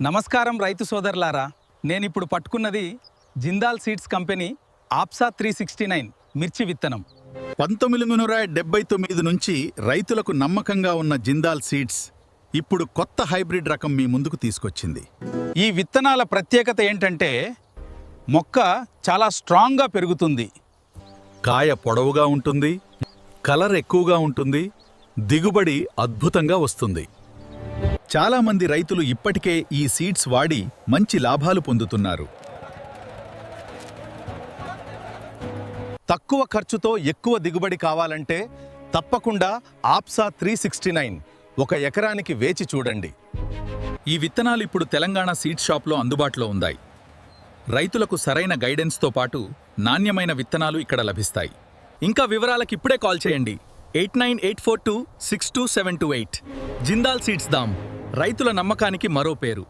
నమస్కారం రైతు సోదరులారా, నేనిప్పుడు పట్టుకున్నది జిందాల్ సీడ్స్ కంపెనీ ఆప్సా 369 మిర్చి విత్తనం. 1979 నుంచి రైతులకు నమ్మకంగా ఉన్న జిందాల్ సీడ్స్ ఇప్పుడు కొత్త హైబ్రిడ్ రకం మీ ముందుకు తీసుకొచ్చింది. ఈ విత్తనాల ప్రత్యేకత ఏంటంటే మొక్క చాలా స్ట్రాంగ్గా పెరుగుతుంది, కాయ పొడవుగా ఉంటుంది, కలర్ ఎక్కువగా ఉంటుంది, దిగుబడి అద్భుతంగా వస్తుంది. చాలామంది రైతులు ఇప్పటికే ఈ సీడ్స్ వాడి మంచి లాభాలు పొందుతున్నారు. తక్కువ ఖర్చుతో ఎక్కువ దిగుబడి కావాలంటే తప్పకుండా ఆప్సా 369 ఒక ఎకరానికి వేచి చూడండి. ఈ విత్తనాలు ఇప్పుడు తెలంగాణ సీడ్ షాప్లో అందుబాటులో ఉన్నాయి. రైతులకు సరైన గైడెన్స్తో పాటు నాణ్యమైన విత్తనాలు ఇక్కడ లభిస్తాయి. ఇంకా వివరాలకు ఇప్పుడే కాల్ చేయండి 8984262728. జిందాల్ సీడ్స్ దామ్, రైతుల నమ్మకానికి మరో పేరు.